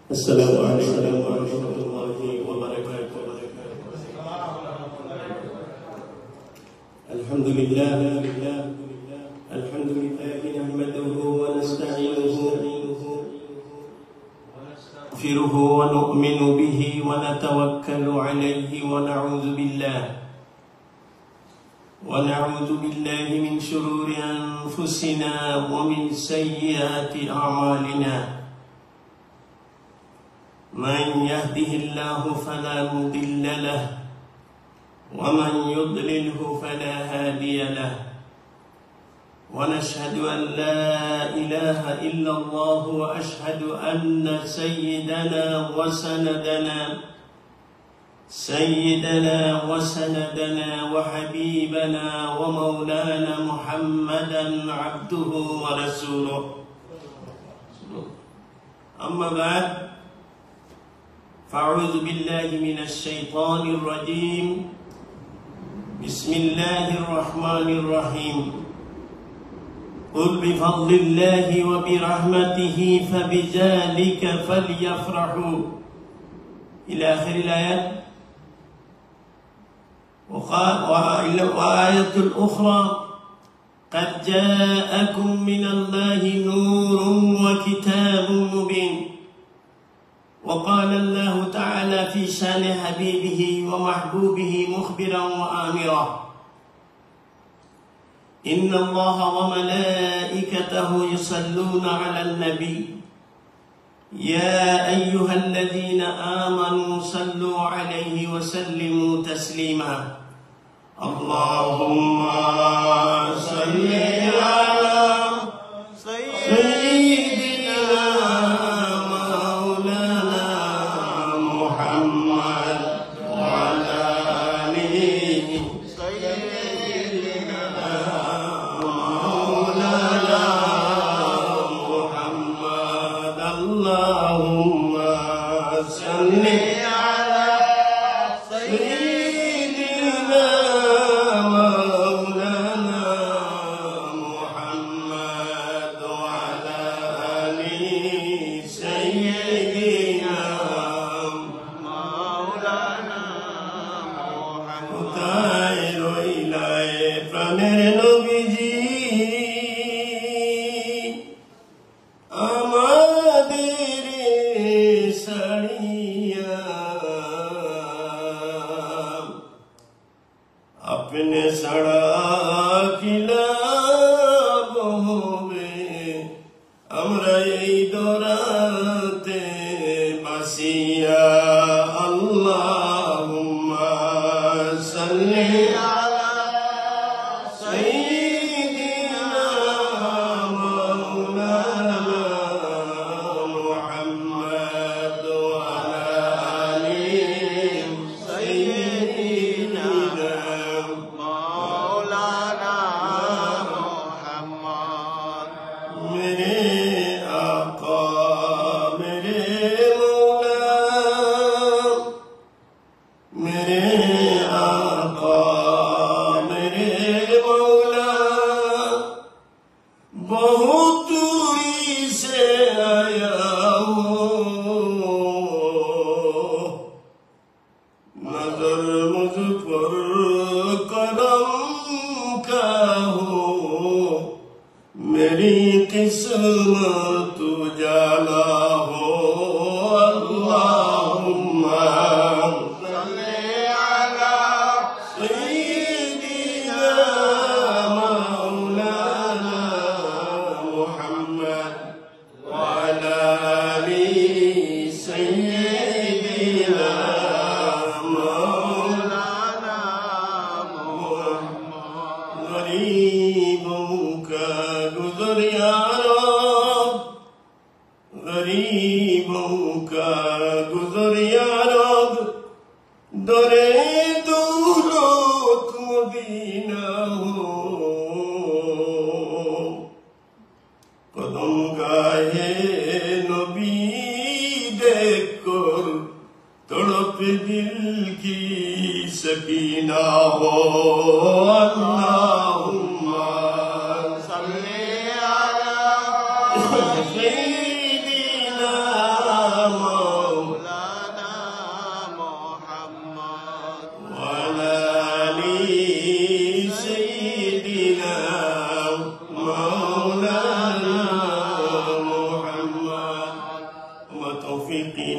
Assalamualaikum warahmatullahi wabarakatuh. Alhamdulillah nahmaduhu wa nasta'inuhu wa nastaghfiruhu wa nu'minu bihi wa natawakkalu alayhi wa na'udzu billahi min shururi anfusina wa min sayyiati a'malina. من يهده الله فلا مضل له ومن يضلله فلا هادي له ونشهد أن لا إله إلا الله وأشهد أن سيدنا وسندنا وحبيبنا ومولانا محمدا عبده ورسوله. أما بعد، فأعوذ بالله من الشيطان الرجيم. بسم الله الرحمن الرحيم. قل بفضل الله وبرحمته فبذلك فليفرحوا إلى آخر الآيات. وآية الأخرى قد جاءكم من الله نور وكتاب مبين. وقال الله تعالى في شان حبيبه ومحبوبه مخبرا وآمرا: إن الله وملائكته يصلون على النبي يا أيها الذين آمنوا صلوا عليه وسلموا تسليما. اللهم صل على سيدنا سيدنا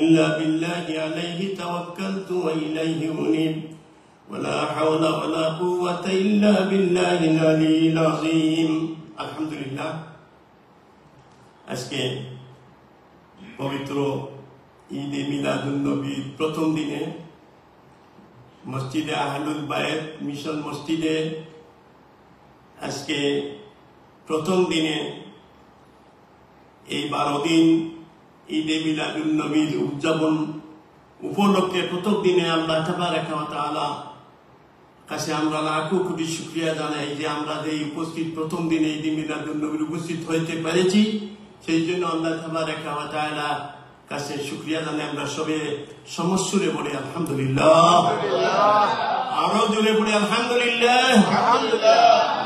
إلا بالله عليه توكلت وإليه أنيب ولا حول ولا قوة إلا بالله العلي العظيم الحمد لله আজকে পবিত্র ঈদে মিলাদুন নবীর প্রথম দিনে মসজিদে আহলুল বায়েত mission মসজিদে আজকে প্রথম দিনে এই 12 দিন ঈদে মিলাদুন নবীর উদযাপন উপলক্ষে প্রথম দিনে আল্লাহ তাবারক ওয়া তাআলা কাছে আমরা লাখো কোটি শুকরিয়া জানাই যে আমরা এই উপস্থিত প্রথম দিনে ঈদে মিলাদুন নবীর উপস্থিত হইতে পেরেছি সেই জন্য আল্লাহ তাবারক ওয়া তাআলা কাছে শুকরিয়া জানাই আমরা সবে সমস্যরে বলি আলহামদুলিল্লাহ আরো জোরে বলি আলহামদুলিল্লাহ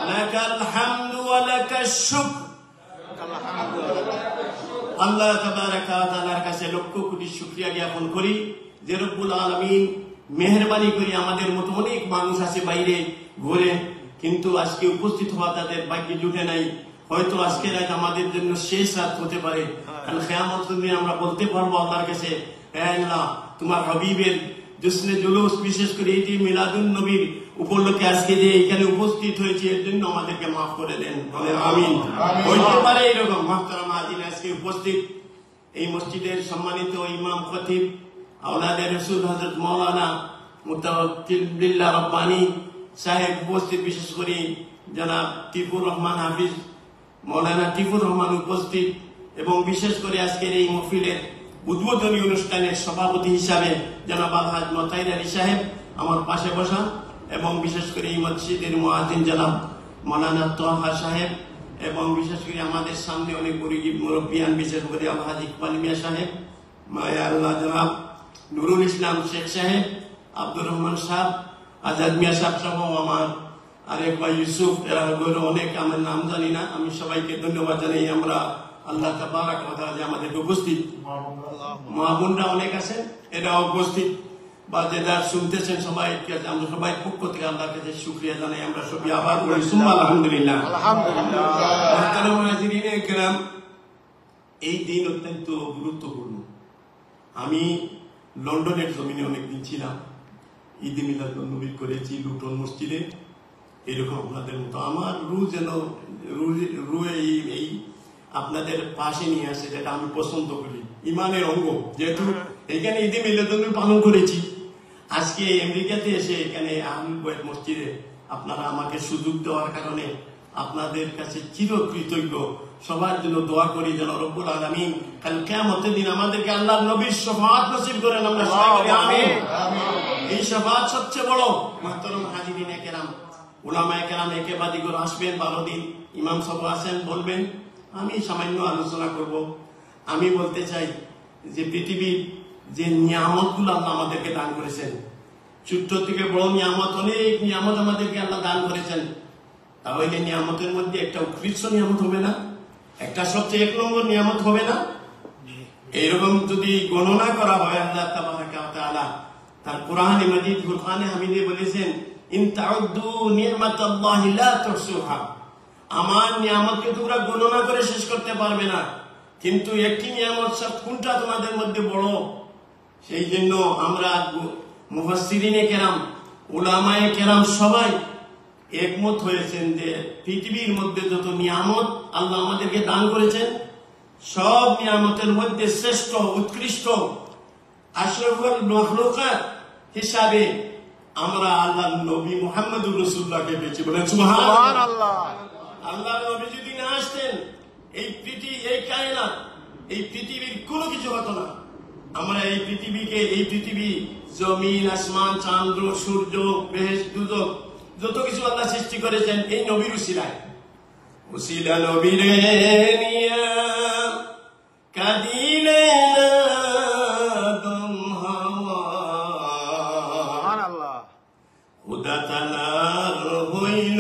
লাকাল হামদু ওয়া লাকাশ শুকর আল্লাহ তাবারক ওয়া তাআলার কাছে লক্ষ কোটি শুকরিয়া জ্ঞাপন করি যে রব্বুল আলামিন মেহেরবানি করে আমাদের মতো অনেক মানুষ আছে বাইরে ঘুরে কিন্তু আজকে উপস্থিত হওয়া তাদের ভাগ্যে জুটে নাই হয়তো আজকের রাত আমাদের জন্য শেষ রাত হতে পারে কারণ কিয়ামতের দিন আমরা বলতে পারবো আল্লাহর কাছে হে আল্লাহ তোমার হাবিবের জশ্নে জুলুস বিশেষ করে এই যে মিলাদুন নবীর উপলক্ষে আজকে যে এখানে উপস্থিত হয়েছে এর জন্য আমাদেরকে মাফ করে দেন বলেন আমিন হইতে পারে এরকম মুহতারাম হাজির আজকে উপস্থিত এই মসজিদের সম্মানিত ইমাম খতিব আওলাদে রাসূল হযরত মাওলানা মুতাওয়াক্কিল বিল্লাহ রব্বানি সাহেব উপস্থিত বিশেষ করে জনাব টিপুর রহমান হাফিজ মাওলানা টিপুর রহমান উপস্থিত এবং বিশেষ করে আজকের এই মাহফিলের উদ্বোধনী অনুষ্ঠানের সভাপতি হিসাবে জনাব আলহাজ মতাইর আলী সাহেব আমার পাশে বসা এবং বিশেষ করে এই মসজিদের মুয়াজ্জিন জনাব মাওলানা তোহা সাহেব এবং বিশেষ করে আমাদের সামনে অনেক মুরব্বিয়ান বিশেষ করে আলহাজ ইকবাল মিয়া সাহেব মায়া আল্লাহ জনাব নুরুল ইসলাম শেখ সাহেব আব্দুর রহমান সাহেব আজাদ মিয়া সাহেব সহ আমার আরেক ভাই ইউসুফ এরা অনেক আমার নাম জানি না আমি সবাইকে ধন্যবাদ জানাই আমরা আল্লাহ তাবারক ওয়া তাআলা যে আমাদের উপস্থিত মা বোনরা অনেক আছেন এরা উপস্থিত বা যারা শুনতেছেন সবাই আমরা সবাই পক্ষ থেকে আল্লাহর কাছে শুকরিয়া জানাই আমরা সবাই আবার বলি সুবহান আলহামদুলিল্লাহ আলহামদুলিল্লাহ এই দিন অত্যন্ত গুরুত্বপূর্ণ আমি লন্ডনের জমিনে অনেকদিন ছিলাম ঈদে মিলাদুন নবী করেছি লুটন মসজিদে এরকম আপনাদের মতো আমার রু এই আপনাদের পাশে নিয়ে আসে যেটা আমি পছন্দ করি ইমানের অঙ্গ যেহেতু এখানে ঈদে মিলাদুন নবী পালন করেছি আজকে আমেরিকাতে এসে এখানে আহলুল বাইত মসজিদে আপনারা আমাকে সুযোগ দেওয়ার কারণে আপনাদের কাছে চিরকৃতজ্ঞ সবার জন্য দোয়া করি যেন রব্বুল আলামিন কাল কিয়ামতের দিন আমাদেরকে আল্লাহর নবীর শাফাআত নসিব করেন আমরা সবাই বলি আমিন এই শাফাআত সবচেয়ে বড় মুহতারাম হাজিরিনে কেরাম উলামায়ে কেরাম একেবাদি করে আসবেন 12 দিন ইমাম সাহেব আছেন বলবেন আমি সামান্য আলোচনা করব আমি বলতে চাই যে পৃথিবীর যে নিয়ামতগুলো আল্লাহ আমাদেরকে দান করেছেন ছোট থেকে বড় নিয়ামত অনেক নিয়ামত আমাদেরকে আল্লাহ দান করেছেন তাহলে নিয়ামতের মধ্যে একটা উৎকৃষ্ট নিয়ামত হবে না একটা সবচেয়ে 1 নম্বর নিয়ামত হবে না এইরকম যদি গণনা করা হয় আল্লাহ তাবারক ওয়া তাআলা তার কোরআনে মাজিদ ফুরকানে হামিদে বলেছেন ইন তাউদ্দু নি'মাতাল্লাহি লা তুহসুহা আমার নিয়ামতকে তোমরা গণনা করে শেষ করতে পারবে না কিন্তু একটি নিয়ামত সব কোনটা তোমাদের মধ্যে বড় সেই জন্য আমরা মুফাসসিরিনে কেরাম উলামায়ে কেরাম সবাই একমত হয়েছেন যে পৃথিবীর মধ্যে যত নিয়ামত আল্লাহ আমাদেরকে দান করেছেন সব নিয়ামতের মধ্যে শ্রেষ্ঠ উৎকৃষ্ট আশরাফুল মাখলুকাত হিসাবে আমরা আল্লাহর নবী মুহাম্মদুর রাসূলুল্লাহকে পেয়েছি বলেন সুবহানাল্লাহ আল্লাহর নবী যদি না আসতেন এই কায়নাত এই পৃথিবীর কোনো কিছু হতো না আমরা এই পৃথিবী জমিন আসমান চন্দ্র সূর্য বেহেশত দুজক যত কিছু আল্লাহ সৃষ্টি করেছেন এই নবীর উসিলা নবীরে নিয়া কাদিলে আদম হাওয়া সুবহানাল্লাহ খোদা তাআলার হইল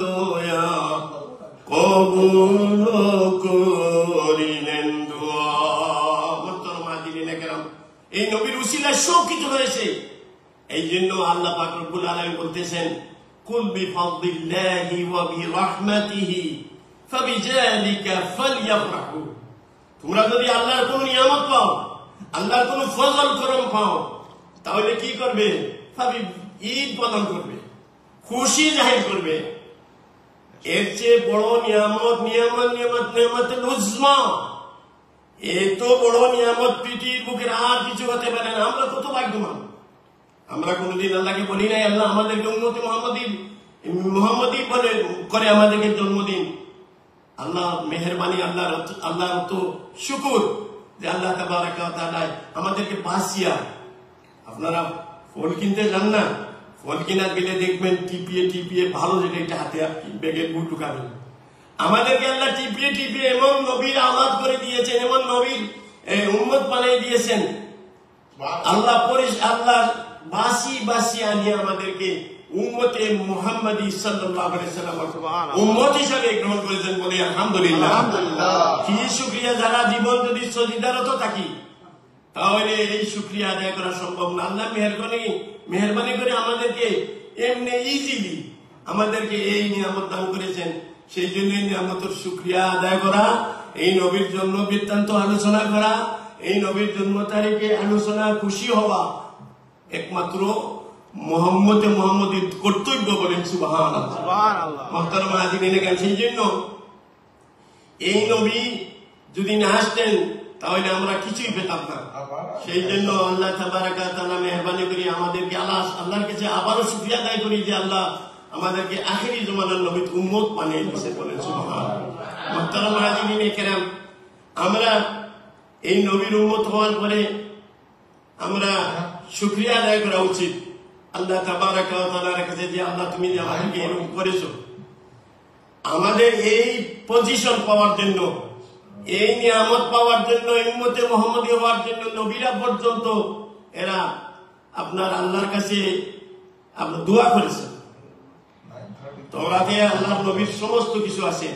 দয়া কবুল করিলেন দোয়া মুহতারাম হাজিরিনে কেরাম এই নবীর উসিলায় সব কিছু হয়েছে এই জন্য আল্লাহ পাক রব্বুল আলামিন বলতেছেন কুল বিফাদলিল্লাহি ওয়া বিরহমাতিহি ফাবিযালিকা ফালইফরাহু তোমরা যদি আল্লাহর কোন নিয়ামত পাও আল্লাহর কোন ফজল করম পাও, তাহলে কি করবে? ঈদ পালন করবে, খুশি জাহির করবে। এর চেয়ে বড় নিয়ামত উজমা, এত বড় নিয়ামত পৃথিবীর বুকের আর কিছু হতে পারে না। আমরা কত ভাগ্যবান। আমরা কোনদিন আল্লাহকে বলি নাই আল্লাহ আমাদেরকে উম্মতে মুহাম্মদী বলে করে আমাদেরকে জন্মদিন। আল্লাহ মেহেরবানি, আল্লাহর তো শুকুর যে আল্লাহ তাবারাকা ওয়া তাআলা আমাদেরকে বাঁচিয়া। আপনারা ফল কিনতে যান না, ফল কিনা গেলে দেখবেন টিপিয়ে ভালো যেটা এটা হাতে ব্যাগের বুট ঢুকাবেন। আমাদেরকে আল্লাহ টিপিয়ে এমন নবীর আওলাদ করে দিয়েছেন, এমন নবীর উম্মত বানিয়ে দিয়েছেন। আল্লাহ বাসি আনিয়ে আমাদেরকে উম্মতে মুহাম্মাদি সাল্লাল্লাহু আলাইহি ওয়াসাল্লাম উম্মত হিসেবে গ্রহণ করেছেন। বলি আলহামদুলিল্লাহ। কি শুকরিয়া! যারা জীবন যদি সজিদারত থাকি তাহলে এই শুকরিয়া আদায় করা সম্ভব না। আল্লাহ মেহরবানি করে আমাদেরকে এমনি ইজিলি আমাদেরকে এই নিয়ামত দান করেছেন। সেই জন্য নিয়ামতের শুকরিয়া আদায় করা, এই নবীর জন্ম বৃত্তান্ত আলোচনা করা, এই নবীর জন্ম তারিখে আলোচনা, খুশি হওয়া একমাত্র মুহাম্মদীর কর্তব্য। বলেন সুবহানাল্লাহ। মুহতারাম হাজিরিন, সেই জন্য এই নবী যদি না আসতেন তাহলে আমরা কিছুই পেতাম না। সেই জন্য আল্লাহ তাবারাকা ওয়া তাআলা মেহরবানি করে আমাদেরকে আল্লাহর কাছে আবারও শুকরিয়া আদায় করি যে আল্লাহ আমাদেরকে আখিরি জমানার নবীর উম্মত বানিয়ে দিয়েছে। বলেন সুবহানাল্লাহ। মুহতারাম হাজিরিন কিরাম, আমরা এই নবীর উম্মত হওয়ার পরে আমরা শুকরিয়া আদায় করা উচিত আল্লাহ তাবারাকা ওয়া তাআলার কাছে যে আল্লাহ তুমি যে আমাদেরকে এরকম করেছো। আমাদের এই পজিশন পাওয়ার জন্য, এই নিয়ামত পাওয়ার জন্য, উম্মতে মুহাম্মদী হওয়ার জন্য নবীরা পর্যন্ত এরা আপনার আল্লাহর কাছে আপনার দোয়া করেছে। তাওরাতে আল্লাহর নবীর সমস্ত কিছু আছে।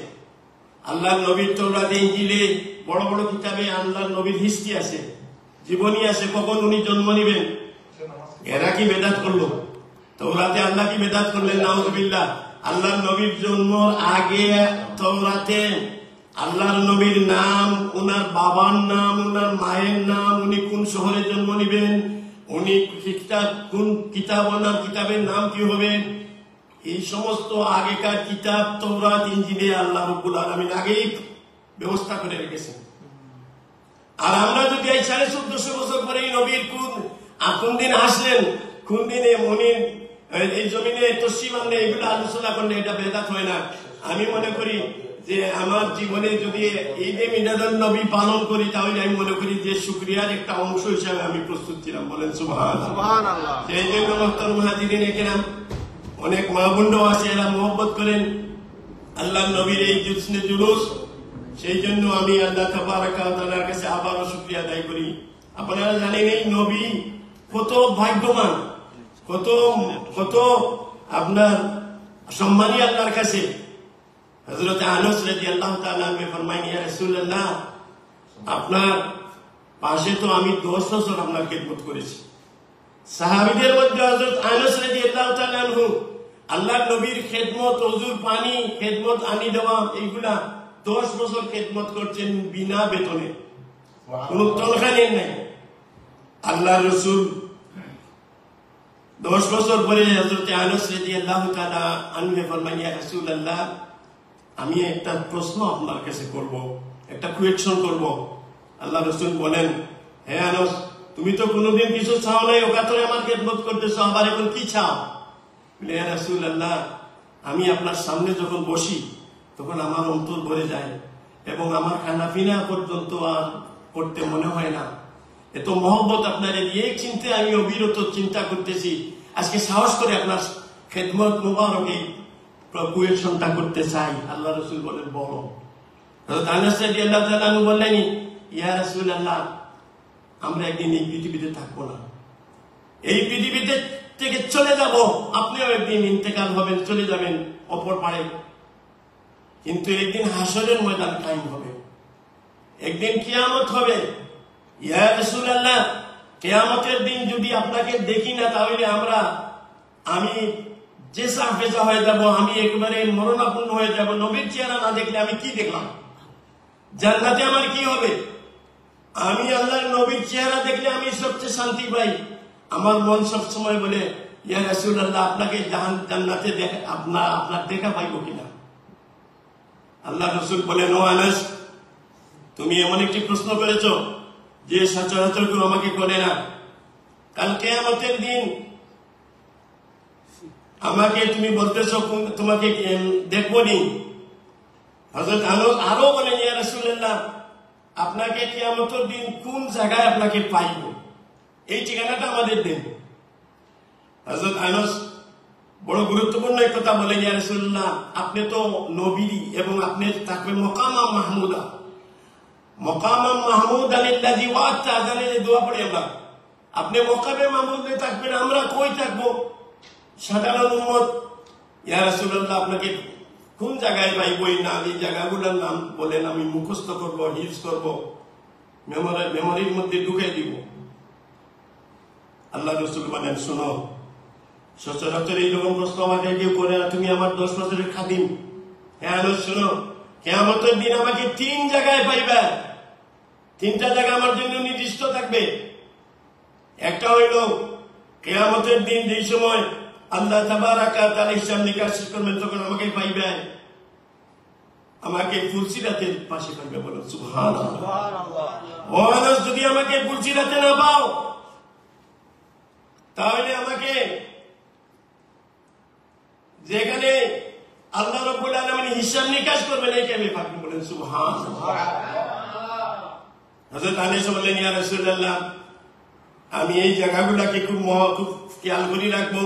আল্লাহর নবীর তাওরাতে, ইনজিলে, বড় বড় কিতাবে আল্লাহর নবীর হিস্ট্রি আছে, জীবনী আছে, কখন উনি জন্ম নিবেন। এরা কি বেদাত করলো? তাওরাতে আল্লাহ কি বেদাত করলেন? নাউযুবিল্লাহ। আল্লাহর নবীর জন্ম আগে তাওরাতে আল্লাহর নবীর নাম, ওনার বাবার নাম, ওনার মায়ের নাম, উনি কোন শহরে জন্ম নিবেন, উনি কোন কিতাব, ওনার কিতাবের নাম কি হবে, এই সমস্ত আগেকার কিতাব তাওরাত, ইনজিলে আল্লাহ রাব্বুল আলামিন আগেই ব্যবস্থা করে রেখেছেন। আর আমরা যদি এই 1450 বছর পরে এই নবীর কোন দিন আসলেন, কোন দিনে উনি এই জমিনে তসলিম আনলে, এগুলো আলোচনা করলে এটা বেদাত হয় না। আমি মনে করি যে আমার জীবনে যদি ঈদে মিলাদুন নবী পালন করি তাহলে আমি মনে করি যে শুকরিয়ার একটা অংশ হিসাবে আমি প্রস্তুত ছিলাম। বলেন সুবহানাল্লাহ। সেই জন্য মুহতারাম হাজিরিন কিরাম, অনেক মা বোনরাও আছে এরা মহব্বত করেন আল্লাহর নবীর এই জুসনে জুলুস। সেই জন্য আমি আল্লাহ তাবারাকা ওয়া তাআলার কাছে আবারও শুকরিয়া আদায় করি। আপনারা জানেন এই নবী কত ভাগ্যবান, কত আপনার সম্মানী আল্লাহর কাছে। হযরত আনাস রাদিয়াল্লাহু তাআলা আনহু ফরমায়েন, ইয়া রাসূলুল্লাহ, আপনার পাশে তো আমি 10 বছর আপনার খেদমত করেছি। সাহাবীদের মধ্যে হযরত আনাস রাদিয়াল্লাহু তাআলা আনহু আল্লাহর নবীর খেদমত, ওযুর পানি, খেদমত আনি দেওয়া, এইগুলা 10 বছর খেদমত করছেন বিনা বেতনে, কোনো তনখা নেন নাই। আল্লাহ রসুল 10 বছর পরে হযরত আনাস রাদিয়াল্লাহু তাআলা আনহু ফরমায়েন, ইয়া রাসূলুল্লাহ, আমি একটা প্রশ্ন আপনার কাছে করব, একটা কোয়েশ্চন করব। আল্লাহ রসুল বলেন, হে আনাস, তুমি তো কোনোদিন কিছু চাও নাই, ওকাতরে আমার খেদমত করতেছো, আবার এখন কি চাও? বলে, ইয়া রাসূলুল্লাহ, আমি আপনার সামনে যখন বসি তখন আমার অন্তর ভরে যায় এবং আমার খানাপিনা পর্যন্ত আর করতে মনে হয় না। এত মহব্বত আপনার দিয়ে চিন্তা আমি অবিরত চিন্তা করতেছি। আজকে সাহস করে আপনার খেদমত মুবারকে কোয়েশনটা করতে চাই। আল্লাহ রসুল বলেন, বড়। হযরত আনাস রাদিয়াল্লাহু তাআলা আনহু বললেন, ইয়া রাসূলুল্লাহ, আমরা একদিন এই পৃথিবীতে থাকবো না, এই পৃথিবীতে থেকে চলে যাব, আপনিও একদিন ইন্তেকাল হবেন, চলে যাবেন অপর পারে। কিন্তু একদিন হাসরের ময়দান কায়েম হবে, একদিন কিয়ামত হবে। ইয়া রাসূলুল্লাহ, কিয়ামতের দিন যদি আপনাকে দেখি না তাহলে আমি যে সাফেজা হয়ে যাব, আমি একেবারে মরণাপন্ন হয়ে যাব। নবীর চেহারা না দেখলে আমি কি দেখলাম? জান্নাতে আমার কি হবে? আমি আল্লাহর নবীর চেহারা দেখলে আমি সবচেয়ে শান্তি পাই। আমার মন সব সময় বলে, ইয়া রাসূলুল্লাহ, আপনাকে জান্নাতে আপনার দেখা পাইব কিনা? আল্লাহ রাসূল বলেন, ও আনাস, তুমি এমন একটি প্রশ্ন করেছ যে সচরাচর কেউ আমাকে করে না। কাল কিয়ামতের দিন আমাকে তুমি বলতেছ তোমাকে দেখবো নি। হযরত আনাস আরো বলেন, ইয়া রাসূলুল্লাহ, আপনাকে কিয়ামতের দিন কোন জায়গায় আপনাকে পাইব, এই ঠিকানাটা আমাদের দেন। হযরত আনাস বড় গুরুত্বপূর্ণ এক কথা বলেন, ইয়া রাসূলুল্লাহ, আপনি তো নবী এবং আপনি থাকবেন মাকামাম মাহমুদা। মাকামাম মাহমুদা লিল্লাযী ওয়া'আদতা, আযানে দোয়া পড়ি আমরা, আপনি মাকামে মাহমুদে থাকবেন, আমরা কই থাকবো সাধারণ উম্মত। ইয়া রাসূলুল্লাহ, আপনাকে কোন জায়গায় পাইব, এই নাম, এই জায়গাগুলোর নাম বলেন, আমি মুখস্থ করব, হিফজ করব, মেমোরির মধ্যে ঢুকে দিব। আল্লাহ রাসূল বলেন, শোনো, সচরাচর এইরকম প্রশ্ন আমাকে কেউ করে না, তুমি আমার 10 বছরের খাদিম। হ্যাঁ আনাস, শোনো, কিয়ামতের দিন আমাকে 3 জায়গায় পাইবা। 3টা জায়গা আমার জন্য নির্দিষ্ট থাকবে। একটা হইল কিয়ামতের দিন যেই সময় আল্লাহ তাবারাকা ওয়া তাআলা হিসাব নিকাশ শেষ করবেন, তখন আমাকে পাইবে, আমাকে ফুলসিরাতের পাশে পাইবে। বলো সুবহানাল্লাহ। ও আনাস, যদি আমাকে ফুলসিরাতে না পাও, তাহলে আমাকে যেখানে আল্লাহ রাব্বুল আলামিন হিসাব নিকাশ করবেন, এইখানে পাবেন। বলেন সুবহানাল্লাহ। হযরত আনাস বললেন, ইয়া রাসূলুল্লাহ, আমি এই জায়গাগুলোকে খুব খেয়াল করে রাখবো।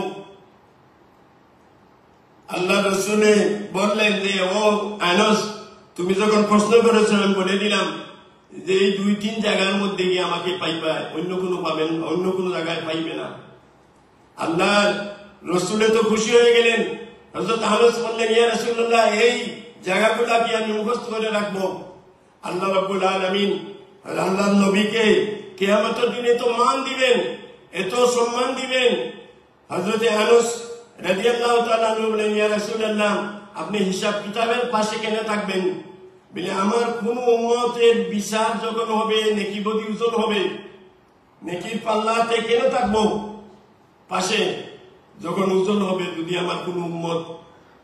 আল্লাহ রাসূল বললেন যে, ও আনাস, তুমি যখন প্রশ্ন করেছো আমি বলে দিলাম যে এই 2-3 জায়গার মধ্যে গিয়ে আমাকে পাইবা, অন্য কোনো পাবেন, অন্য কোনো জায়গায় পাইবে না। আল্লাহ রাসূল তো খুশি হয়ে গেলেন। হযরত আনাস বললেন, ইয়া রাসূলুল্লাহ, এই জায়গাগুলো কি আমি মুখস্থ করে রাখবো? আল্লাহ রাব্বুল আলামিন আল্লাহর নবীকে কিয়ামতের দিনে তো মান দিবেন, এত সম্মান দিবেন। হযরত আনাস রাদিয়াল্লাহু তাআলা আনহু বলেন, ইয়া রাসূলুল্লাহ, আপনি হিসাব কিতাবের পাশে কেন থাকবেন? বলে, আমার কোন উম্মতের বিচার যখন হবে, নেকি বদি ওজন হবে, নেকির পাল্লাতে কেন থাকবো পাশে? যখন ওজন হবে, যদি আমার কোন উম্মত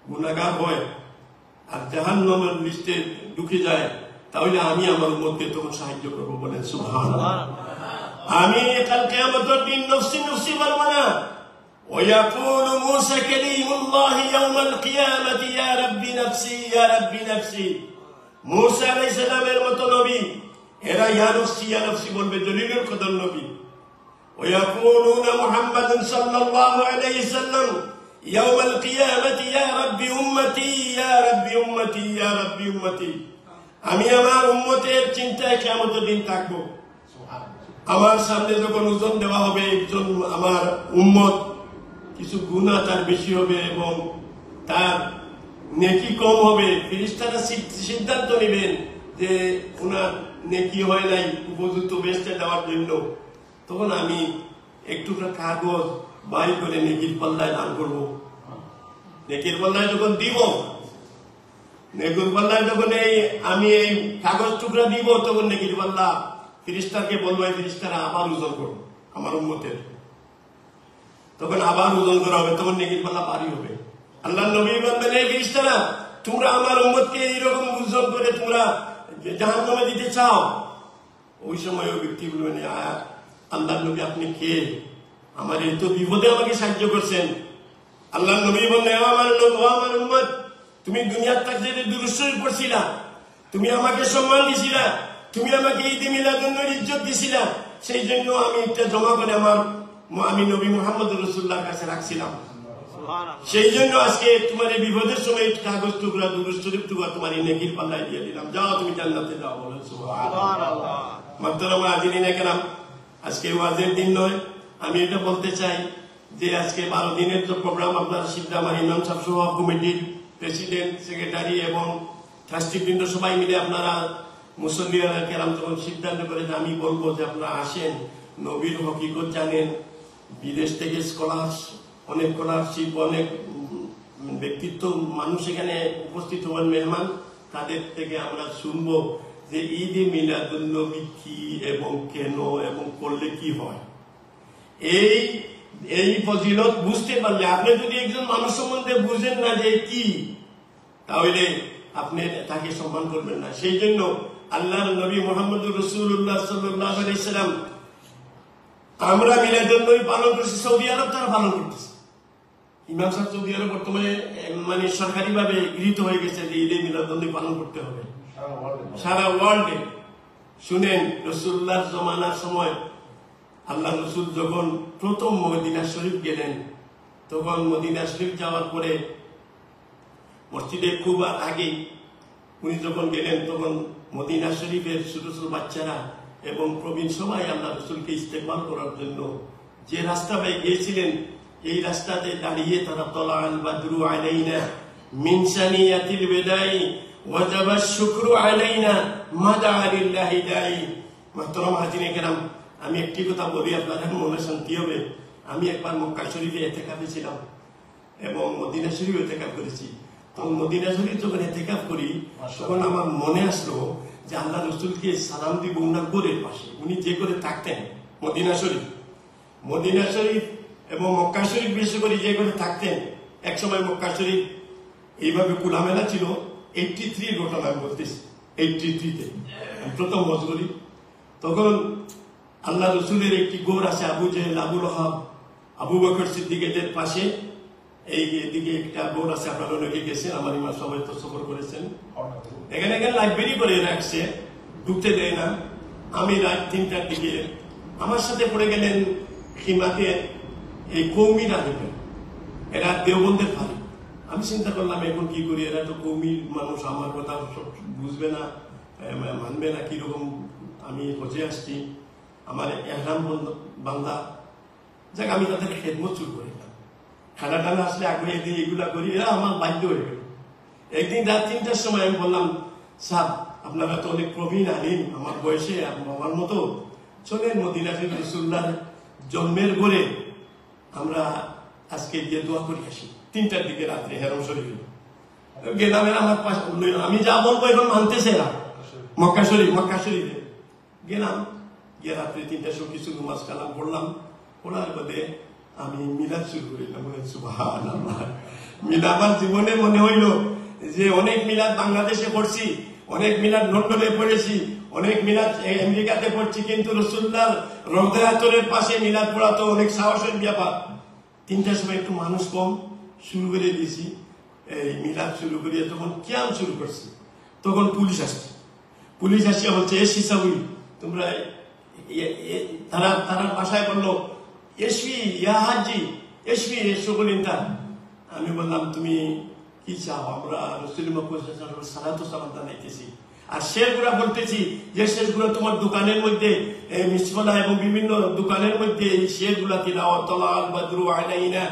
গুনাহগার হয় আর জাহান্নামের লিস্টে ঢুকে যায়, তাহলে আমি আমার উম্মতকে তখন সাহায্য করবো। বলেন সুবহানাল্লাহ। আমি কাল কিয়ামতের দিন নফসি নফসি বলবো না। ويقول موسى كليم الله يوم القيامة يا ربي نفسي يا ربي نفسي। موسى আলাইহিস সালামের মতো নবী এরা ইয়া নফসি বলবে, জলিলুল কদর নবী। ويقولون محمد صلى الله عليه وسلم يوم القيامة يا ربي أمتي يا ربي أمتي يا ربي أمتي। আমি আমার উম্মতের চিন্তায় কিয়ামতের দিন থাকবো। আমার সামনে যখন ওজন দেওয়া হবে, একজন আমার উম্মত কিছু গুনাহ তার বেশি হবে এবং তার নেকি কম হবে, ফেরেশতারা সিদ্ধান্ত নেবেন যে ওনার নেকি হয় নাই উপযুক্ত বেহেশতে দেওয়ার জন্য। তখন আমি একটু কাগজ বাইর করে নেকির পাল্লায় দান করব। নেকির পাল্লায় যখন দিব, নেকির পাল্লায় যখন আমি এই কাগজ টুকরা দিব, তখন নেকির পাল্লা ফেরেশতাকে বলবো, এই ফেরেশতারা আবার ওজন করো আমার উম্মতের। তখন আবার ওজন করা হবে, তখন নেকির পাল্লা ভারী হবে। আল্লাহর নবী বলবেন, এই ফেরেশতারা, তোমরা আমার উম্মতকে এইরকম ওজন করে তোমরা জাহান্নামে দিতে চাও? ওই সময় ওই ব্যক্তি বলবেন, আল্লাহর নবী, আপনি কে? আমার এত বিপদে আমাকে সাহায্য করছেন। আল্লাহর নবী বললেন, আমার উম্মত, তুমি দুনিয়ার থাকতে দুরূদ শরীফ পড়ছিলা, তুমি আমাকে সম্মান দিছিলা, তুমি আমাকে ঈদে মিলাদুন্নবীর ইজ্জত দিছিলা, সেই জন্য আমি এটা জমা করে আমি নবী মুহাম্মদ রাসূলুল্লাহর কাছে রাখছিলাম। সেই জন্য আজকে তোমার এই বিপদের সময় কাগজ টুকরা, দুরূদ শরীফ টুকরা তোমার এই নেকির পাল্লায় দিয়ে দিলাম, যাও তুমি জান্নাতে যাও। বলেন সুবহানাল্লাহ। মুহতারাম হাজিরিন কেরাম, আজকে ওয়াজের দিন নয়। আমি এটা বলতে চাই যে আজকে 12 দিনের যে প্রোগ্রাম, আপনার সিদ্ধা আমার ইমাম সাহেব সহ কমিটির প্রেসিডেন্ট, সেক্রেটারি এবং ট্রাস্টিবৃন্দ সবাই মিলে আপনারা মুসল্লিয়ানা কেরাম যখন সিদ্ধান্ত করেন, আমি বলবো যে আপনারা আসেন, নবীর হকিকত জানেন। বিদেশ থেকে অনেক স্কলারশিপ, অনেক ব্যক্তিত্ব মানুষ এখানে উপস্থিত হবেন, মেহমান, তাদের থেকে আমরা শুনবো যে ঈদে মিলাদুন নবী কি এবং কেন এবং করলে কি হয়, এই ফজিলত বুঝতে পারলে, আপনি যদি একজন মানুষ সম্বন্ধে বুঝেন না যে কি, তাহলে আপনি তাকে সম্মান করবেন না। সেই জন্য আল্লাহর নবী মুহাম্মদুর রাসূলুল্লাহ সাল্লাল্লাহু আলাইহি সাল্লাম, আমরা মিলাদুন নবী পালন করছি, সৌদি আরব তারা পালন করতেছে। ইমাম সাহেব সৌদি আরব বর্তমানে মানে সরকারিভাবে গৃহীত হয়ে গেছে যে ঈদে মিলাদুন নবী পালন করতে হবে সারা ওয়ার্ল্ডে। শুনেন, রাসূলুল্লাহর জমানার সময় আল্লাহ রসুল যখন প্রথম মদিনা শরীফ গেলেন, তখন মদিনা শরীফ যাওয়ার পরে মসজিদে কুবার আগে উনি যখন গেলেন, তখন মদিনা শরীফের ছোট ছোট বাচ্চারা এবং প্রবীণ সবাই আল্লাহ রসুলকে ইস্তেকবাল করার জন্য যে রাস্তা পেয়ে গিয়েছিলেন, এই রাস্তাতে দাঁড়িয়ে তারা তলাআল বাদরু আলাইনা মিন সানিয়াতিল বিদাই ওয়াজাবা শুকরু আলাইনা মাদা লিল্লাহি দাই। মুহতারাম হাজিরিন কিরাম, আমি একটি কথা বলি, আপনাদের মনে শান্তি হবে। আমি একবার মক্কা শরীফে ইতিকাফে ছিলাম এবং মদিনা শরীফে ইতিকাফ করেছি। তখন মদিনা শরীফ যখন ইতিকাফ করি, তখন আমার মনে আসলো যে আল্লাহ রসুলকে সালাম দিব উনার গোরের পাশে, উনি যে করে থাকতেন মদিনা শরীফ এবং মক্কা শরীফ বেশি করে যে করে থাকতেন। এক সময় মক্কা শরীফ এইভাবে খোলামেলা ছিল। 83 ঘটনা আমি বলতেছি, 83-তে প্রথম হজ করি। তখন আল্লাহ রসুলের একটি গোর আছে, আবু জেহেল, আবু লহাব, আবু বকর সিদ্দিকের পাশে এই দিকে একটা গোর আছে। আপনারা অনেকে গেছেন, আমার ইমাম সবাই তো সফর করেছেন। এখানে লাইব্রেরি করে রাখছে, ঢুকতে দেয় না। আমি রাত 3টার দিকে আমার সাথে পড়ে গেলেন খিমাতে এই কৌমিরা দেখবেন, এরা দেওবন্দের ভাই। আমি চিন্তা করলাম এখন কি করি, এরা তো কৌমির মানুষ, আমার কথা বুঝবে না, মানবে না, কিরকম। আমি হজে আসছি, আমার এহরাম বান্দা, যাক আমি তাদের খেদমত শুরু করিলাম। খানা টানা আসলে আগ্রহ দিয়ে এগুলা করি, এরা আমার বাধ্য হয়ে গেল। একদিন রাত 3টার সময় আমি বললাম, সাহেব আপনারা তো অনেক প্রবীণ আলিম, আমার বয়সে আমার মতো, চলেন মদিনা শরীফ রাসূলুল্লাহর জন্মের ঘরে আমরা আজকে গিয়ে দোয়া করে আসি। 3টার দিকে রাত্রে হেরম শরীফে গেলাম। আমার পাশে আমি যা বলবো এখন মানতেছে এরা। মক্কা শরীফে গেলাম, গিয়ে রাত্রে 3টার সময় কিছু নামাজ কালাম পড়লাম। পড়ার বাদে আমি মিলাদ শুরু করিলাম। সুবহানাল্লাহ, মিলাদ আমার জীবনে মনে হইল যে অনেক মিলাদ বাংলাদেশে পড়ছি, অনেক মিলাদ লন্ডনে পড়েছি, অনেক মিলাদ আমেরিকাতে পড়ছি, কিন্তু রাসূলুল্লাহর রওজা আতরের পাশে মিলাদ পড়া তো অনেক সাহসের ব্যাপার। 3টার সময় একটু মানুষ কম, শুরু করে দিয়েছি এই মিলাদ শুরু করিয়ে তখন কিয়াম শুরু করছি। তখন পুলিশ আসিয়া বলছে, এ সিসাউই তোমরা, তারা ভাষায় বললো এসবি ইয়া হাজি এসবি সকলিনটা। আমি বললাম তুমি কি চাও? আমরা রাসূল সালাতু সালাম জানাইতেছি, আর শেরগুলা বলতেছি যে শেরগুলা তোমার দোকানের মধ্যে মিসফলা এবং বিভিন্ন দোকানের মধ্যে এই শেরগুলা তিলাওয়াত, তলাআল বাদরু আলাইনা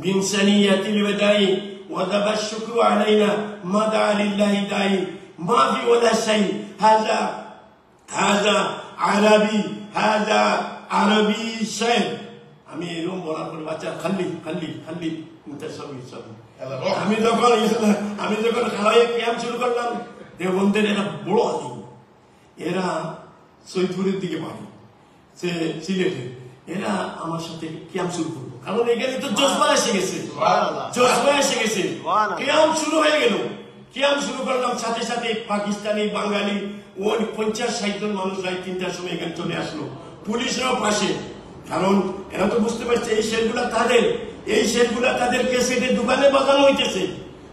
মিন সানিয়াতিল বিদাই ওয়াজাবা শুকরু আলাইনা মাদা লিল্লাহি দাই মা ফি ওয়ালা শাই হাযা আরবি শের। আমি এরকম বলার পর বাচ্চা খাল্লি আমি যখন খাওয়াই ক্যাম্প শুরু করলাম, দেওবন্দের এরা বড় আলিম, এরা সৈয়দপুরের দিকে বাড়ি, সে সিলেটে, এরা আমার সাথে ক্যাম্প শুরু করলো। কারণ এখানে তো জজবা এসে গেছে, ক্যাম্প শুরু হয়ে গেল। ক্যাম্প শুরু করলাম, সাথে সাথে পাকিস্তানি, বাঙালি 50-60 জন মানুষ রাত 3টার সময় এখানে চলে আসলো, পুলিশরাও পাশে। কারণ এরা তো বুঝতে পারছে এই শেরগুলা তাদের ক্যাসেটের দোকানে বাজানো হইতেছে।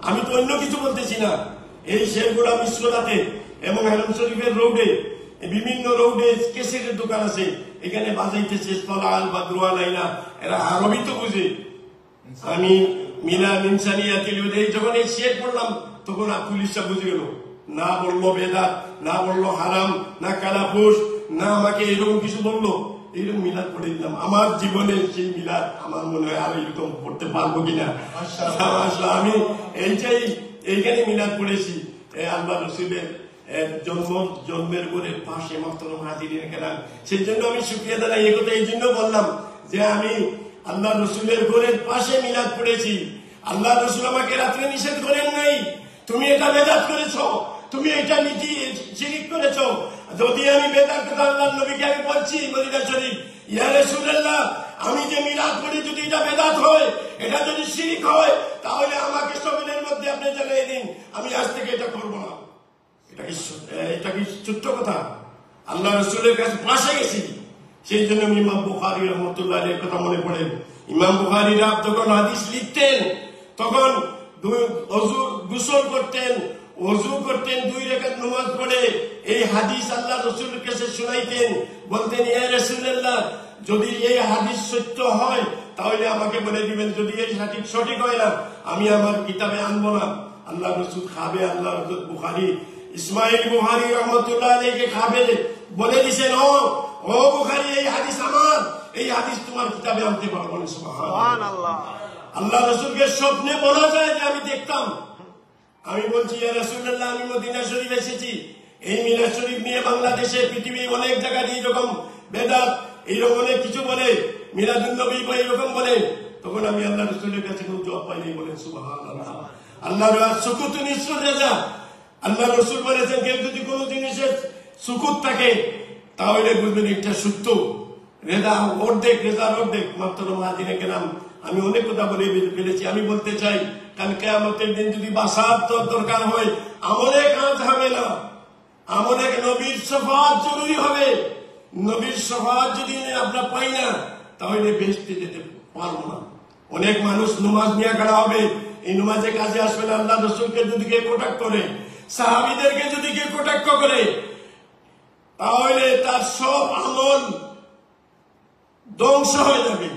আমি তো অন্য কিছু বলতেছি না। এই শেরগুলা মিসরাতে এবং হেরম শরীফের রোডে, বিভিন্ন রোডে ক্যাসেটের দোকান আছে, এখানে বাজাইতেছে তলাআল বাদরু আলাইনা। এরা আরবি তো বুঝে। আমি মিলা মিন সানিয়াতিল বিদাই যখন এই শের পড়লাম, তখন পুলিশরা বুঝে গেল, না বললো বেদাত, না বললো হারাম, না কালাপুষ, না আমাকে এরকম কিছু বললো। এইরকম মিলাদ পড়ে দিলাম। আমার জীবনে সেই মিলাদ আমার মনে হয় আর এরকম পড়তে পারবো কিনা। আমি এইখানে মিলাদ পড়েছি আল্লাহ রসুলের জন্মের ঘরের পাশে। মুহতারাম হাজিরিন কিরাম, সেই জন্য আমি শুকরিয়া জানাই। এই কথা এই জন্য বললাম যে আমি আল্লাহ রসুলের ঘরের পাশে মিলাদ পড়েছি। আল্লাহ রসুল আমাকে রাত্রে নিষেধ করেন নাই তুমি এটা বেদাত করেছো, তুমি এটা নীতি শিরিক করেছ। যদি আমি বেদাত কথা আল্লাহর নবীকে আমি বলছি মদিনা শরীফ, ইয়া রাসূলুল্লাহ আমি যে মিলাদ করি যদি এটা বেদাত হয়, এটা যদি শিরিক হয়, তাহলে আমাকে সবের মধ্যে আপনি জানিয়ে দিন, আমি আজ থেকে এটা করব না। এটা কি ছোট্ট কথা? আল্লাহ রাসূলের কাছে পাশে গেছি। সেই জন্য ইমাম বুখারী রাহমাতুল্লাহ আলাইহির কথা মনে পড়ে। ইমাম বুখারী যখন হাদিস লিখতেন তখন গোসল করতেন, ওযু করতেন, 2 রাকাত নামাজ পড়ে এই হাদিস আল্লাহ রাসূলের কাছে শোনাইতেন। বলতেন, ইয়া রাসূলুল্লাহ যদি এই হাদিস সত্য হয় তাহলে আমাকে বলে দিবেন, যদি এই হাদিস সঠিক হয় না আমি আমার কিতাবে আনবো না। আল্লাহ রাসূল খাবে, আল্লাহ রাসূল বুখারী ইসমাইল বুখারী রাহমাতুল্লাহ আলাইহি খাবে বলে দিয়েছেন, ও বুখারী এই হাদিস আমার, এই হাদিস তোমার কিতাবে আনতে পারবো না। সুবহানাল্লাহ। আল্লাহ রাসূলকে স্বপ্নে বলা যায় যে আমি দেখতাম। আমি বলছি, ইয়া রাসূলুল্লাহ আমি মদিনা শরীফ এসেছি, এই মিলাদ শরীফ নিয়ে বাংলাদেশে পৃথিবীর অনেক জায়গায় এইরকম বেদাত এইরকম অনেক কিছু বলে, মিলাদুন নবী বা এইরকম বলে। তখন আমি আল্লাহ রাসূলের কাছে কোনো জবাব পাইনি। বলেন সুবহানাল্লাহ। আল্লাহর সুকুতুন ইসরুর রাজা। আল্লাহ রাসূল বলেছেন কেউ যদি কোনো জিনিসের সুকুত থাকে তাহলে বুঝবেন এটা সত্য। রেজা অর্ধেক, রেজার অর্ধেক। মাত্র মাদিনে কেরাম আমি অনেক কথা বলে ফেলেছি। আমি বলতে চাই কাল কিয়ামতের দিন যদি বাসার দরকার হয় আমলে কাজ হবে না, আমলে নবীর শাফাআত জরুরি হবে। নবীর শাফাআত যদি আমরা পাই না তাহলে বেহেশতে যেতে পারবো না। অনেক মানুষ নামাজ নিয়ে খাড়া হবে, এই নামাজে কাজে আসবে না। আল্লাহ রাসূলকে যদি কেউ কটাক্ষ করে, সাহাবীদেরকে যদি কেউ কটাক্ষ করে, তাহলে তার সব আমল ধ্বংস হয়ে যাবে,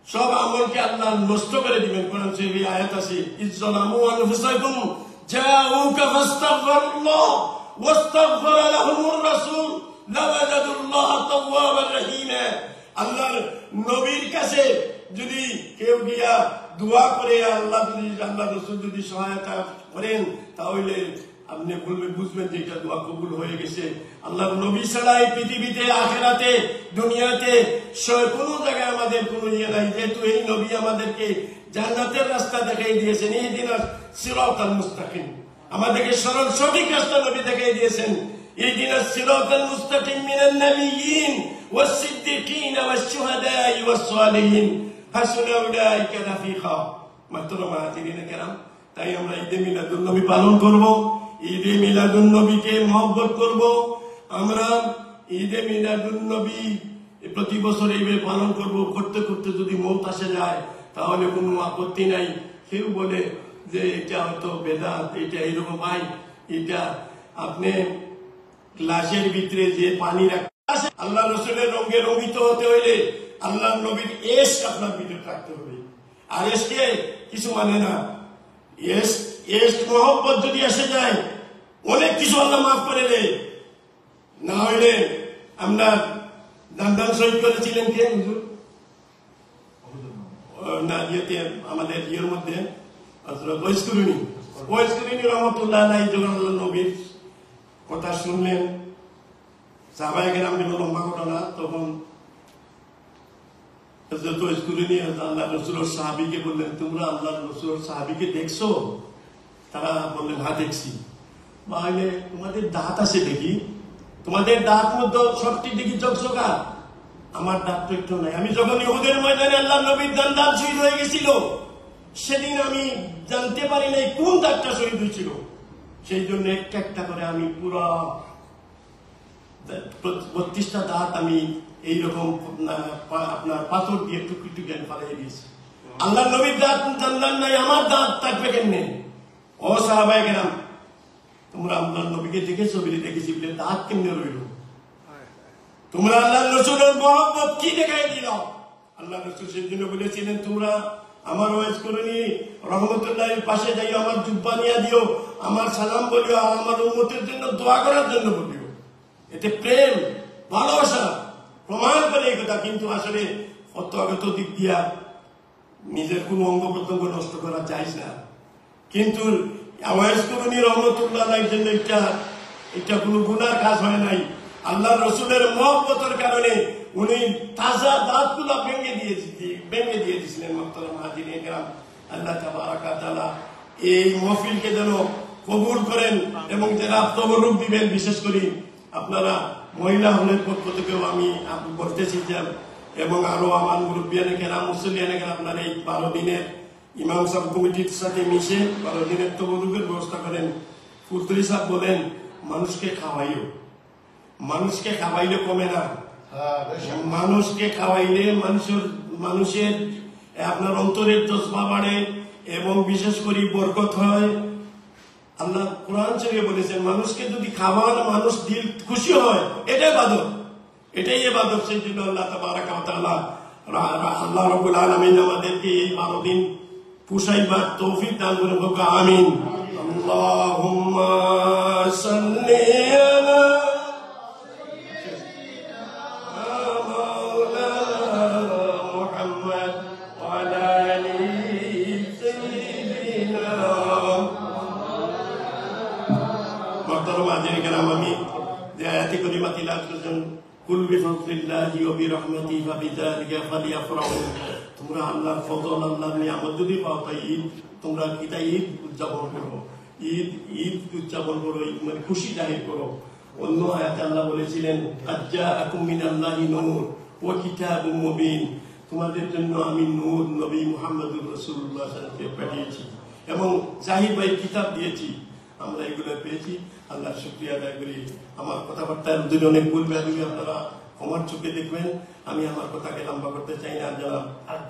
সব আমলকে আল্লাহ নষ্ট করে দিবেন। কোরআন শরীফে আয়াত আছে, ইজ্জালামু আনফুসাকুম জাউকা ফাস্তাগফিরুল্লাহ ওয়াস্তাগফারা লাহুমুর রাসূল লাওয়াজাদুল্লাহ তাওয়াবার রহিমা। আল্লাহর নবীর কাছে যদি কেউ গিয়া দোয়া করে, আল্লাহ রাসূল যদি সহায়তা করেন, তাহলে আপনি বুঝবেন যে এটা দোয়া কবুল হয়ে গেছে। আল্লাহর নবী ছাড়া এই পৃথিবীতে, আখিরাতে, দুনিয়াতে কোনো জায়গায় আমাদের কোনো ইয়ে নাই। যেহেতু এই নবী আমাদেরকে জান্নাতের রাস্তা দেখাই দিয়েছেন, ইহদিনাস সিরাতাল মুস্তাকিম, আমাদেরকে সরল সঠিক রাস্তা নবী দেখাই দিয়েছেন। ইহদিনাস সিরাতাল মুস্তাকিম মিনান নাবিয়্যিন ওয়াস সিদ্দিকিন ওয়াস শুহাদাই ওয়াস সালিহিন হাসুনা উলাইকা রাফিকা। মাহতারাম হাজিরিন কেরাম, তাই আমরা ঈদে মিলাদুন নবী পালন করব, ঈদে মিলাদুন নবীকে মহব্বত করব। আমরা ঈদে মিলাদুন নবী প্রতি বছর এইভাবে পালন করব। করতে করতে যদি মওত আসে যায় তাহলে কোনো আপত্তি নাই। কেউ বলে যে এটা হয়তো বেদাত, এটা এরকম। ভাই, এটা আপনি গ্লাসের ভিতরে যে পানি রাখা, আল্লাহ রাসূলের রঙে রঙিত হতে হইলে আল্লাহ নবীর এশক আপনার ভিতরে রাখতে হবে। আর এশকে কিছু মানে না। এশক মহব্বত যদি এসে যায় অনেক কিছু আল্লাহ মাফ করে দেয়। না হইলে আমরা দান শহীদ করেছিলেন কে হুজুর? না, ইয়েতে আমাদের ইয়ের মধ্যে ওয়াইসকুরুনি রহমতুল্লাহ আলাইহি যখন আল্লাহ নবীর কথা শুনলেন, সাহাবায়ে কেরাম বলল লম্বা ঘটনা, তখন হযরত ওয়াইসকুরুনি আল্লাহ রাসূলের সাহাবীকে বললেন, তোমরা আল্লাহ রাসূলের সাহাবীকে দেখছো? তারা বললেন, হ্যাঁ দেখছি। তাহলে তোমাদের দাঁত আছে দেখি, তোমাদের দাঁত মধ্যে সবটি দেখি চকচকা, আমার দাঁত তো একটু নাই। আমি যখন ইহুদের ময়দানে আল্লাহ নবীর দাঁত শহীদ হয়ে গেছিল, সেদিন আমি জানতে পারি নাই কোন দাঁতটা শহীদ হয়েছিল। সেই জন্য একটা একটা করে আমি পুরো 32টা দাঁত আমি এইরকম আপনার পাথর দিয়ে টুকি টুকি আমি ফালাই দিয়েছি। আল্লাহ নবীর দাঁত জানলাম নাই, আমার দাঁত থাকবে কেমনে? ও সাহাবায়ে কেরাম, তোমরা আল্লাহ নবীকে দেখেছো বলে দেখেছি বলে দাঁত কেমনে রইল? তোমরা আল্লাহ রাসূলের মহব্বত কি দেখাই দিল? আল্লাহ রাসূল সেই জন্য বলেছিলেন, তোমরা আমার ওয়াইসকুরুনি রহমতুল্লাহর পাশে যাই, আমার জুব্বা নিয়ে দিও, আমার সালাম বলিও, আর আমার উম্মতের জন্য দোয়া করার জন্য বলিও। এতে প্রেম, ভালোবাসা প্রমাণ করে এই কথা। কিন্তু আসলে অত্যগত দিক দিয়া নিজের কোন অঙ্গ প্রত্যঙ্গ নষ্ট করা যায় না। কিন্তু ওয়াইসকুরুনি রহমতুল্লাহ আলাইহির জন্য এটা কোনো গুনার কাজ হয় নাই। আল্লাহ রসুলের মহব্বতের কারণে উনি তাজা দাঁতগুলো ভেঙে দিয়ে দিয়েছিলেন। মুহতারাম হাজিরিন কিরাম, আল্লাহ তাবারাক ওয়া তাআলা এই মাহফিলকে যেন কবুল করেন এবং যারা তবরুক দিবেন, বিশেষ করে আপনারা মহিলা হলের পক্ষ থেকেও আমি বলতেছি যে, এবং আরো আমার মুরব্বিয়ানে কেরাম মুসল্লিয়ানে কেরাম আপনারা এই 12 দিনের ইমাম সাহেব কমিটির সাথে মিশে 12 দিনের তবরুকের ব্যবস্থা করেন। ফুলতলি সাহেব বলেন মানুষকে খাওয়াইও, মানুষকে খাওয়াইলে কমে না, মানুষকে খাওয়াইলে মানুষের আপনার অন্তরের জজবা বাড়ে এবং বিশেষ করে বরকত হয়। আল্লাহ কোরআন শরীফে বলেছেন মানুষকে যদি খাওয়ান মানুষ দিল খুশি হয়, এটাই ইবাদত, এটাই ইবাদত। সেই জন্য আল্লাহ তাবারাকা ওয়া তাআলা আল্লাহ রাব্বুল আলামিন আমাদেরকে এই 12 দিন পুষাইবার তৌফিক দান করুন। আমিন। আল্লাহুম্মা সাল্লি আলা তোমরা আল্লাহর ফজল আল্লাহর নিয়ামত যদি পাও তাই ঈদ তোমরা কিটা ঈদ উদযাপন করো, ঈদ উদযাপন করো, মানে খুশি জাহির করো। অন্য আয়াতে আল্লাহ বলেছিলেন আজ্জাআকুম মিনাল্লাহি নূর ওয়া কিতাবুম মুবিন, তোমাদের জন্য আমি নূর নবী মুহাম্মদুর রাসূলুল্লাহ সাল্লাল্লাহু আলাইহি ওয়াসাল্লামকে পাঠিয়েছি এবং জাহির ভাই কিতাব দিয়েছি। আমরা এগুলো পেয়েছি, আল্লাহর শুকরিয়া আদায় করি। আমার কথাবার্তার যদি অনেক ভুল ভ্রান্তি আপনারা আমার চোখে দেখবেন, আমি আমার কথাকে লম্বা করতে চাই না। যারা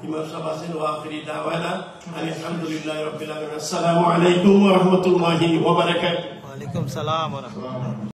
ইমাম সাহেব আছেন ওয়া আখিরি দাওয়ানা আলহামদুলিল্লাহি রাব্বিল আলামিন। আসসালামু আলাইকুম ওয়া রাহমাতুল্লাহি ওয়া বারাকাতুহু। ওয়া আলাইকুম সালাম ওয়া রাহমাতুল্লাহ।